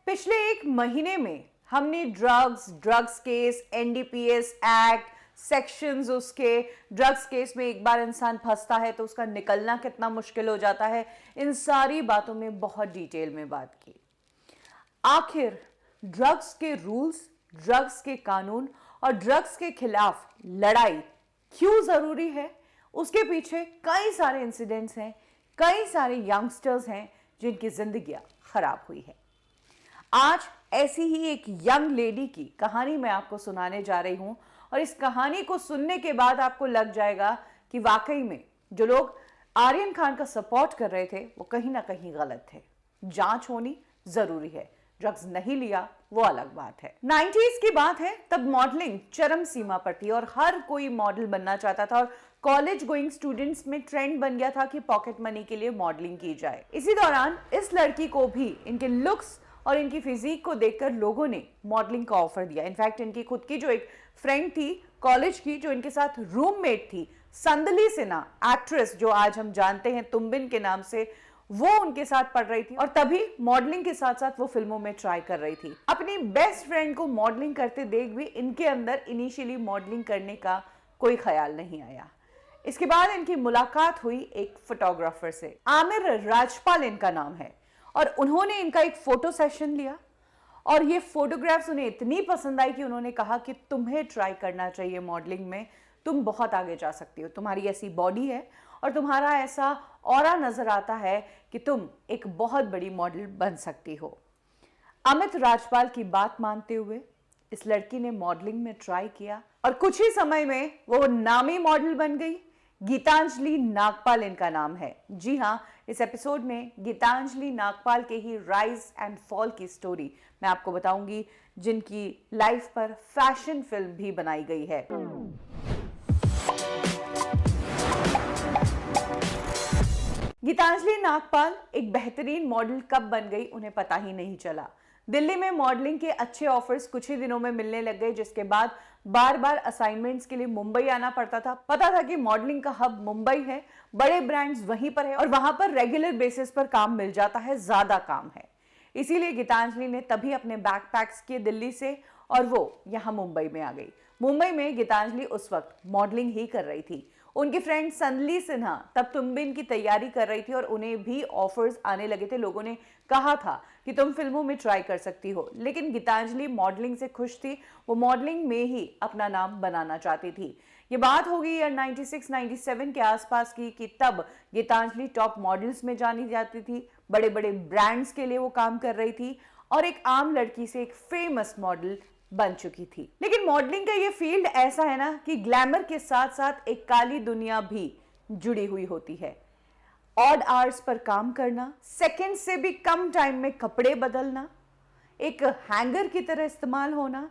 पिछले एक महीने में हमने drugs case, NDPS act, sections, उसके ड्रग्स केस में एक बार इंसान फंसता है तो उसका निकलना कितना मुश्किल हो जाता है, इन सारी बातों में बहुत डिटेल में बात की। आखिर ड्रग्स के रूल्स, ड्रग्स के कानून और ड्रग्स के खिलाफ लड़ाई क्यों जरूरी है, उसके पीछे कई सारे इंसिडेंट्स हैं, कई सारे यंगस्टर्स हैं जिनकी जिंदगियां खराब हुई है। आज ऐसी ही एक यंग लेडी की कहानी मैं आपको सुनाने जा रही हूं और इस कहानी को सुनने के बाद आपको लग जाएगा कि वाकई में जो लोग आर्यन खान का सपोर्ट कर रहे थे वो कहीं ना कहीं गलत थे। जांच होनी जरूरी है, ड्रग्स नहीं लिया वो अलग बात है। 90s की बात है, तब मॉडलिंग चरम सीमा पर थी और हर कोई मॉडल बनना चाहता था और कॉलेज गोइंग स्टूडेंट्स में ट्रेंड बन गया था कि पॉकेट मनी के लिए मॉडलिंग की जाए। इसी दौरान इस लड़की को भी इनके लुक्स और इनकी फिजिक को देखकर लोगों ने मॉडलिंग का ऑफर दिया। इनफैक्ट इनकी खुद की जो एक फ्रेंड थी कॉलेज की, जो इनके साथ रूममेट थी, संदली सिन्हा, एक्ट्रेस जो आज हम जानते हैं तुम्बिन के नाम से, वो उनके साथ पढ़ रही थी और तभी मॉडलिंग के साथ साथ वो फिल्मों में ट्राई कर रही थी। अपनी बेस्ट फ्रेंड को मॉडलिंग करते देख भी इनके अंदर इनिशियली मॉडलिंग करने का कोई ख्याल नहीं आया। इसके बाद इनकी मुलाकात हुई एक फोटोग्राफर से, आमिर राजपाल इनका नाम है, और उन्होंने इनका एक फोटो सेशन लिया और ये फोटोग्राफ्स उन्हें इतनी पसंद आई कि उन्होंने कहा कि तुम्हें ट्राई करना चाहिए मॉडलिंग में, तुम बहुत आगे जा सकती हो, तुम्हारी ऐसी बॉडी है और तुम्हारा ऐसा ऑरा नजर आता है कि तुम एक बहुत बड़ी मॉडल बन सकती हो। अमित राजपाल की बात मानते हुए इस लड़की ने मॉडलिंग में ट्राई किया और कुछ ही समय में वो नामी मॉडल बन गई। गीतांजलि नागपाल इनका नाम है। जी हाँ, इस एपिसोड में गीतांजलि नागपाल के ही राइज एंड फॉल की स्टोरी मैं आपको बताऊंगी, जिनकी लाइफ पर फैशन फिल्म भी बनाई गई है। गीतांजलि नागपाल एक बेहतरीन मॉडल कब बन गई उन्हें पता ही नहीं चला। दिल्ली में मॉडलिंग के अच्छे ऑफर्स कुछ ही दिनों में मिलने लग गए, जिसके बाद बार बार असाइनमेंट्स के लिए मुंबई आना पड़ता था। पता था कि मॉडलिंग का हब मुंबई है, बड़े ब्रांड्स वहीं पर है और वहां पर रेगुलर बेसिस पर काम मिल जाता है, ज्यादा काम है। इसीलिए गीतांजलि ने तभी अपने बैकपैक्स किए दिल्ली से और वो यहाँ मुंबई में आ गई। मुंबई में गीतांजलि उस वक्त मॉडलिंग ही कर रही थी। उनकी फ्रेंड संदली सिन्हा तब तुम्बिन की तैयारी कर रही थी और उन्हें भी ऑफर्स आने लगे थे। लोगों ने कहा था कि तुम फिल्मों में ट्राई कर सकती हो, लेकिन गीतांजलि मॉडलिंग से खुश थी। वो मॉडलिंग में ही अपना नाम बनाना चाहती थी। ये बात होगी ईयर 96-97 के आसपास की कि तब गीतांजलि टॉप मॉडल्स में जानी जाती थी, बड़े बड़े ब्रांड्स के लिए वो काम कर रही थी और एक आम लड़की से एक फेमस मॉडल बन चुकी थी। लेकिन मॉडलिंग का ये फील्ड ऐसा है ना कि ग्लैमर के साथ साथ एक काली दुनिया भी जुड़ी हुई होती है। ऑड आवर्स पर काम करना, सेकंड से भी कम टाइम में कपड़े बदलना, एक हैंगर की तरह इस्तेमाल होना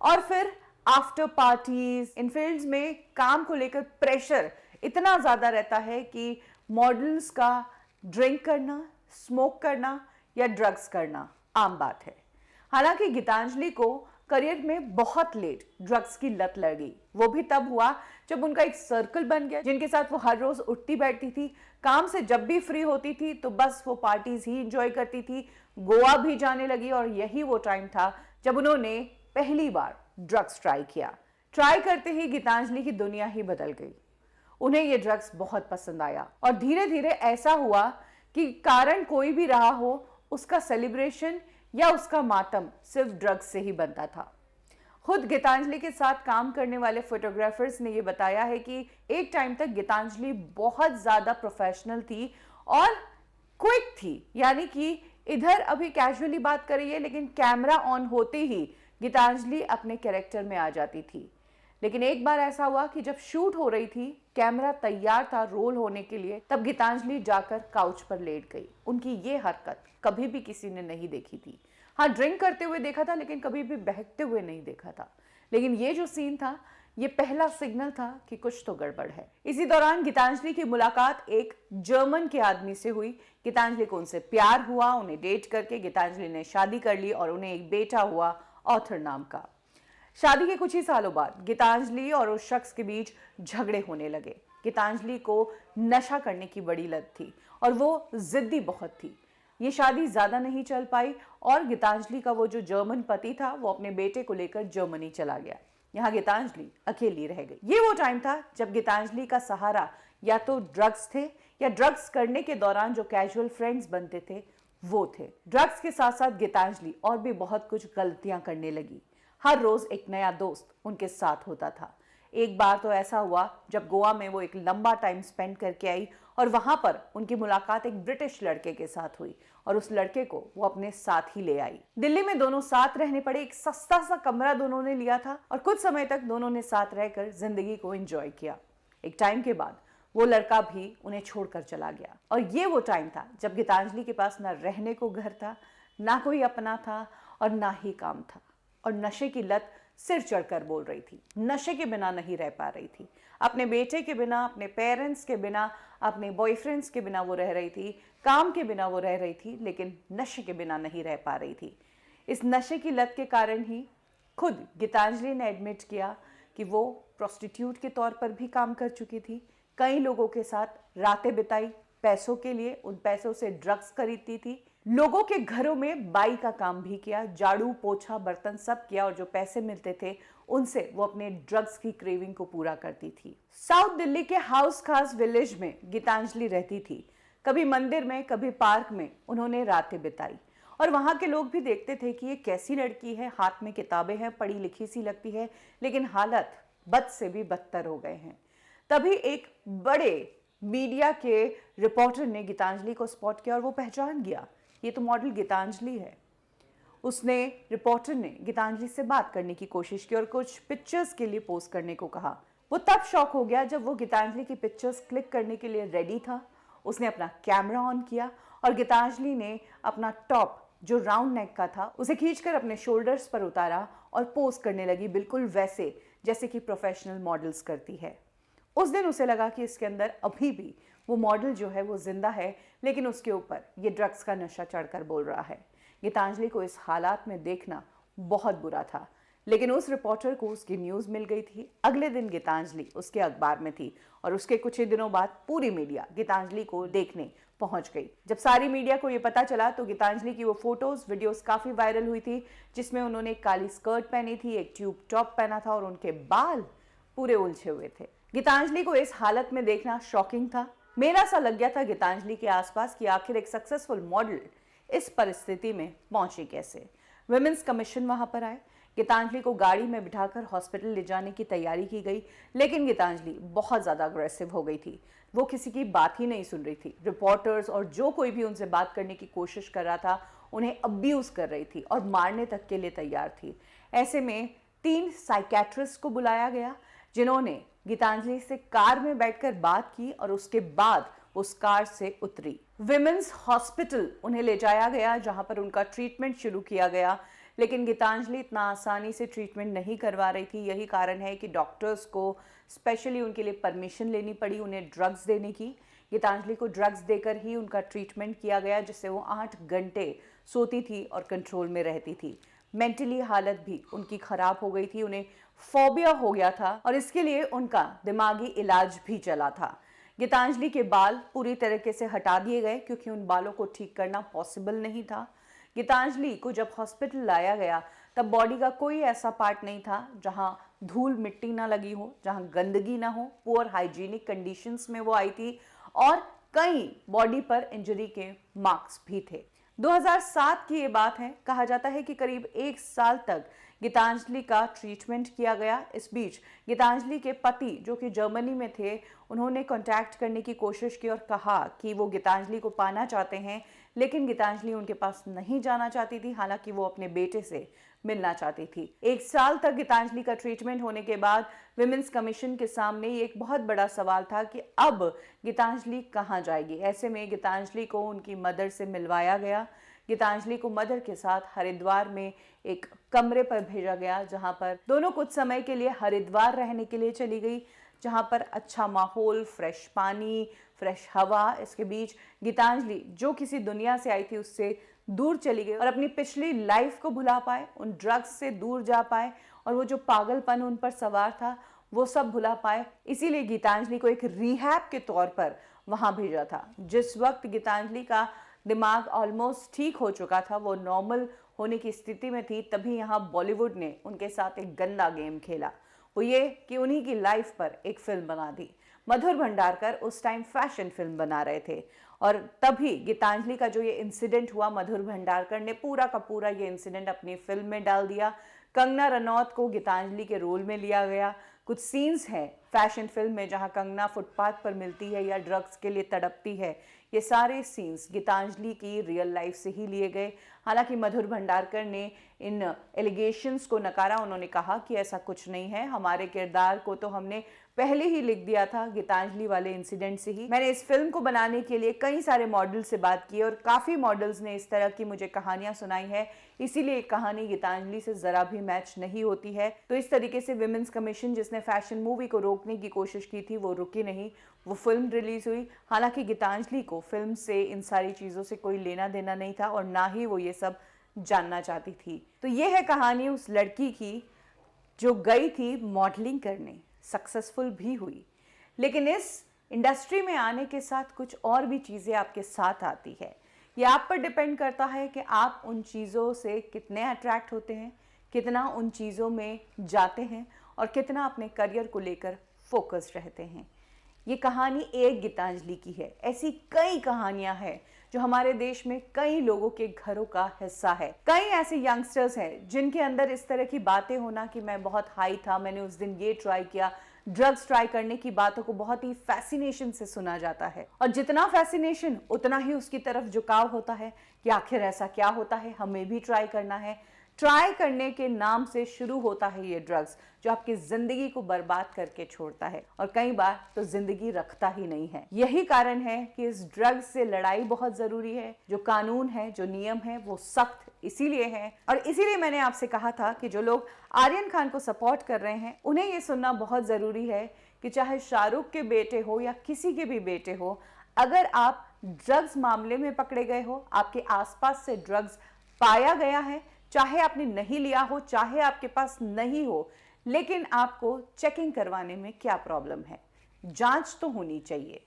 और फिर आफ्टर पार्टीज, इन फील्ड्स में काम को लेकर प्रेशर इतना ज्यादा रहता है कि मॉडल्स का ड्रिंक करना, स्मोक करना या ड्रग्स करना आम बात है। हालांकि गीतांजलि को करियर में बहुत लेट ड्रग्स की लत लग गई। वो भी तब हुआ जब उनका एक सर्कल बन गया जिनके साथ वो हर रोज उठती बैठती थी। काम से जब भी फ्री होती थी तो बस वो पार्टीज ही एंजॉय करती थी, गोवा भी जाने लगी और यही वो टाइम था जब उन्होंने पहली बार ड्रग्स ट्राई किया। ट्राई करते ही गीतांजलि की दुनिया ही बदल गई। उन्हें ये ड्रग्स बहुत पसंद आया और धीरे धीरे ऐसा हुआ कि कारण कोई भी रहा हो, उसका सेलिब्रेशन या उसका मातम सिर्फ ड्रग्स से ही बनता था। खुद गीतांजलि के साथ काम करने वाले फोटोग्राफर्स ने यह बताया है कि एक टाइम तक गीतांजलि बहुत ज्यादा प्रोफेशनल थी और क्विक थी, यानी कि इधर अभी कैजुअली बात कर रही है लेकिन कैमरा ऑन होते ही गीतांजलि अपने कैरेक्टर में आ जाती थी। लेकिन एक बार ऐसा हुआ कि जब शूट हो रही थी, कैमरा तैयार था रोल होने के लिए, तब गीतांजलि जाकर काउच पर लेट गई। उनकी ये हरकत कभी भी किसी ने नहीं देखी थी। हाँ, ड्रिंक करते हुए देखा था लेकिन कभी भी बहकते हुए नहीं देखा था। लेकिन ये जो सीन था, ये पहला सिग्नल था कि कुछ तो गड़बड़ है। इसी दौरान गीतांजलि की मुलाकात एक जर्मन के आदमी से हुई। गीतांजलि को उनसे प्यार हुआ, उन्हें डेट करके गीतांजलि ने शादी कर ली और उन्हें एक बेटा हुआ ऑथर नाम का। शादी के कुछ ही सालों बाद गीतांजलि और उस शख्स के बीच झगड़े होने लगे। गीतांजलि को नशा करने की बड़ी लत थी और वो जिद्दी बहुत थी। ये शादी ज्यादा नहीं चल पाई और गीतांजलि का वो जो जर्मन पति था वो अपने बेटे को लेकर जर्मनी चला गया। यहाँ गीतांजलि अकेली रह गई। ये वो टाइम था जब गीतांजलि का सहारा या तो ड्रग्स थे या ड्रग्स करने के दौरान जो कैजुअल फ्रेंड्स बनते थे वो थे। ड्रग्स के साथ साथ गीतांजलि और भी बहुत कुछ गलतियां करने लगी। हर रोज एक नया दोस्त उनके साथ होता था। एक बार तो ऐसा हुआ जब गोवा में वो एक लंबा टाइम स्पेंड करके आई और वहां पर उनकी मुलाकात एक ब्रिटिश लड़के के साथ हुई और उस लड़के को वो अपने साथ ही ले आई। दिल्ली में दोनों साथ रहने पड़े। एक सस्ता सा कमरा दोनों ने लिया था और कुछ समय तक दोनों ने साथ रहकर जिंदगी को एंजॉय किया। एक टाइम के बाद वो लड़का भी उन्हें छोड़कर चला गया और ये वो टाइम था जब गीतांजलि के पास ना रहने को घर था, ना कोई अपना था और ना ही काम था और नशे की लत सिर चढ़कर बोल रही थी। नशे के बिना नहीं रह पा रही थी, अपने बेटे के बिना, अपने पेरेंट्स के बिना, अपने बॉयफ्रेंड्स के बिना वो रह रही थी, काम के बिना वो रह रही थी, लेकिन नशे के बिना नहीं रह पा रही थी। इस नशे की लत के कारण ही खुद गीतांजलि ने एडमिट किया कि वो प्रोस्टिट्यूट के तौर पर भी काम कर चुकी थी। कई लोगों के साथ रातें बिताई पैसों के लिए, उन पैसों से ड्रग्स खरीदती थी, लोगों के घरों में बाई का काम भी किया, झाड़ू पोछा बर्तन सब किया और जो पैसे मिलते थे उनसे वो अपने ड्रग्स की क्रेविंग को पूरा करती थी। साउथ दिल्ली के हाउस खास विलेज में गीतांजलि रहती थी। कभी मंदिर में, कभी पार्क में उन्होंने रातें बिताई और वहां के लोग भी देखते थे कि ये कैसी लड़की है, हाथ में किताबें हैं, पढ़ी लिखी सी लगती है, लेकिन हालत बद से भी बदतर हो गए हैं। तभी एक बड़े मीडिया के रिपोर्टर ने गीतांजलि को स्पॉट किया और वो पहचान गया, ये तो मॉडल गीतांजलि है। उसने रिपोर्टर ने गीतांजलि से बात करने की कोशिश की और कुछ पिक्चर्स के लिए पोस्ट करने को कहा। वो तब शॉक हो गया जब वो गीतांजलि की पिक्चर्स क्लिक करने के लिए रेडी था। उसने अपना कैमरा ऑन किया और गीतांजलि ने अपना टॉप जो राउंड नेक का था उसे खींचकर अपने शोल्डर्स पर उतारा और पोज करने लगी, बिल्कुल वैसे जैसे कि प्रोफेशनल मॉडल्स करती है। उस दिन उसे लगा कि इसके अंदर अभी भी वो मॉडल जो है वो जिंदा है, लेकिन उसके ऊपर ये ड्रग्स का नशा चढ़कर बोल रहा है। गीतांजलि को इस हालात में देखना बहुत बुरा था, लेकिन उस रिपोर्टर को उसकी न्यूज़ मिल गई थी। अगले दिन गीतांजलि उसके अखबार में थी और उसके कुछ ही दिनों बाद पूरी मीडिया गीतांजलि को देखने पहुंच गई। जब सारी मीडिया को ये पता चला तो गीतांजलि की वो फोटोज वीडियोस काफ़ी वायरल हुई थी, जिसमें उन्होंने काली स्कर्ट पहनी थी, एक ट्यूब टॉप पहना था और उनके बाल पूरे उलझे हुए थे। गीतांजलि को इस हालत में देखना शॉकिंग था। मेरा सा लग गया था गीतांजलि के आसपास कि आखिर एक सक्सेसफुल मॉडल इस परिस्थिति में पहुंची कैसे। विमेंस कमीशन वहां पर आए, गीतांजलि को गाड़ी में बिठाकर हॉस्पिटल ले जाने की तैयारी की गई, लेकिन गीतांजलि बहुत ज़्यादा अग्रेसिव हो गई थी। वो किसी की बात ही नहीं सुन रही थी। रिपोर्टर्स और जो कोई भी उनसे बात करने की कोशिश कर रहा था उन्हें अब्यूज़ कर रही थी और मारने तक के लिए तैयार थी। ऐसे में 3 साइकेट्रिस्ट को बुलाया गया, जिन्होंने गीतांजलि से कार में बैठकर बात की और उसके बाद उस कार से उतरी। विमेंस हॉस्पिटल उन्हें ले जाया गया, जहां पर उनका ट्रीटमेंट शुरू किया गया, लेकिन गीतांजलि इतना आसानी से ट्रीटमेंट नहीं करवा रही थी। यही कारण है कि डॉक्टर्स को स्पेशली उनके लिए परमिशन लेनी पड़ी उन्हें ड्रग्स देने की। गीतांजलि को ड्रग्स देकर ही उनका ट्रीटमेंट किया गया, जिससे वो 8 घंटे सोती थी और कंट्रोल में रहती थी। मेंटली हालत भी उनकी खराब हो गई थी, उन्हें फोबिया हो गया था और इसके लिए उनका दिमागी इलाज भी चला था। गीतांजलि के बाल पूरी तरीके से हटा दिए गए क्योंकि उन बालों को ठीक करना पॉसिबल नहीं था। गीतांजलि को जब हॉस्पिटल लाया गया तब बॉडी का कोई ऐसा पार्ट नहीं था जहां धूल मिट्टी ना लगी हो, जहां गंदगी ना हो। पुअर हाइजीनिक कंडीशंस में वो आई थी और कई बॉडी पर इंजरी के मार्क्स भी थे। 2007 की ये बात है। कहा जाता है कि करीब 1 साल तक गीतांजलि का ट्रीटमेंट किया गया। इस बीच गीतांजलि के पति जो कि जर्मनी में थे, उन्होंने कांटेक्ट करने की कोशिश की और कहा कि वो गीतांजलि को पाना चाहते हैं, लेकिन गीतांजलि उनके पास नहीं जाना चाहती थी। हालांकि वो अपने बेटे से मिलना चाहती थी। 1 साल तक गीतांजलि का ट्रीटमेंट होने के बाद विमेंस कमीशन के सामने एक बहुत बड़ा सवाल था कि अब गीतांजलि कहाँ जाएगी। ऐसे में गीतांजलि को उनकी मदर से मिलवाया गया। गीतांजलि को मदर के साथ हरिद्वार में एक कमरे पर भेजा गया, जहां पर दोनों कुछ समय के लिए हरिद्वार रहने के लिए चली गई, जहां पर अच्छा माहौल, फ्रेश पानी, फ्रेश हवा। इसके बीच गीतांजलि जो किसी दुनिया से आई थी उससे दूर चली गई और अपनी पिछली लाइफ को भुला पाए, उन ड्रग्स से दूर जा पाए और वो जो पागलपन उन पर सवार था वो सब भुला पाए। इसीलिए गीतांजलि को एक रिहैब के तौर पर वहां भेजा था। जिस वक्त गीतांजलि का दिमाग ऑलमोस्ट ठीक हो चुका था, वो नॉर्मल होने की स्थिति में थी, तभी यहाँ बॉलीवुड ने उनके साथ एक गंदा गेम खेला। वो ये कि उन्हीं की लाइफ पर एक फिल्म बना दी। मधुर भंडारकर उस टाइम फैशन फिल्म बना रहे थे और तभी गीतांजलि का जो ये इंसिडेंट हुआ, मधुर भंडारकर ने पूरा का पूरा ये इंसिडेंट अपनी फिल्म में डाल दिया। कंगना रनौत को गीतांजलि के रोल में लिया गया। कुछ सीन्स हैं फैशन फिल्म में जहां कंगना फुटपाथ पर मिलती है या ड्रग्स के लिए तड़पती है, ये सारे सीन्स गीतांजलि की रियल लाइफ से ही लिए गए। हालांकि मधुर भंडारकर ने इन एलिगेशंस को नकारा। उन्होंने कहा कि ऐसा कुछ नहीं है, हमारे किरदार को तो हमने पहले ही लिख दिया था गीतांजलि वाले इंसिडेंट से ही। मैंने इस फिल्म को बनाने के लिए कई सारे मॉडल से बात की और काफ़ी मॉडल्स ने इस तरह की मुझे कहानियां सुनाई है, इसीलिए कहानी गीतांजलि से ज़रा भी मैच नहीं होती है। तो इस तरीके से विमेंस कमीशन जिसने फैशन मूवी को रोकने की कोशिश की थी, वो रुकी नहीं, वो फिल्म रिलीज हुई। हालांकि गीतांजलि को फिल्म से इन सारी चीज़ों से कोई लेना देना नहीं था और ना ही वो ये सब जानना चाहती थी। तो ये है कहानी उस लड़की की जो गई थी मॉडलिंग करने, सक्सेसफुल भी हुई, लेकिन इस इंडस्ट्री में आने के साथ कुछ और भी चीज़ें आपके साथ आती है। ये आप पर डिपेंड करता है कि आप उन चीज़ों से कितने अट्रैक्ट होते हैं, कितना उन चीज़ों में जाते हैं और कितना अपने करियर को लेकर फोकस रहते हैं। ये कहानी एक गीतांजलि की है, ऐसी कई कहानियां हैं जो हमारे देश में कई लोगों के घरों का हिस्सा है। कई ऐसे यंगस्टर्स हैं जिनके अंदर इस तरह की बातें होना कि मैं बहुत हाई था, मैंने उस दिन ये ट्राई किया, ड्रग्स ट्राई करने की बातों को बहुत ही फैसिनेशन से सुना जाता है और जितना फैसिनेशन उतना ही उसकी तरफ झुकाव होता है कि आखिर ऐसा क्या होता है, हमें भी ट्राई करना है। ट्राई करने के नाम से शुरू होता है ये ड्रग्स, जो आपकी जिंदगी को बर्बाद करके छोड़ता है और कई बार तो जिंदगी रखता ही नहीं है। यही कारण है कि इस ड्रग्स से लड़ाई बहुत जरूरी है। जो कानून है, जो नियम है, वो सख्त इसीलिए है और इसीलिए मैंने आपसे कहा था कि जो लोग आर्यन खान को सपोर्ट कर रहे हैं उन्हें ये सुनना बहुत जरूरी है कि चाहे शाहरुख के बेटे हो या किसी के भी बेटे हो, अगर आप ड्रग्स मामले में पकड़े गए हो, आपके आसपास से ड्रग्स पाया गया है, चाहे आपने नहीं लिया हो, चाहे आपके पास नहीं हो, लेकिन आपको चेकिंग करवाने में क्या प्रॉब्लम है? जांच तो होनी चाहिए।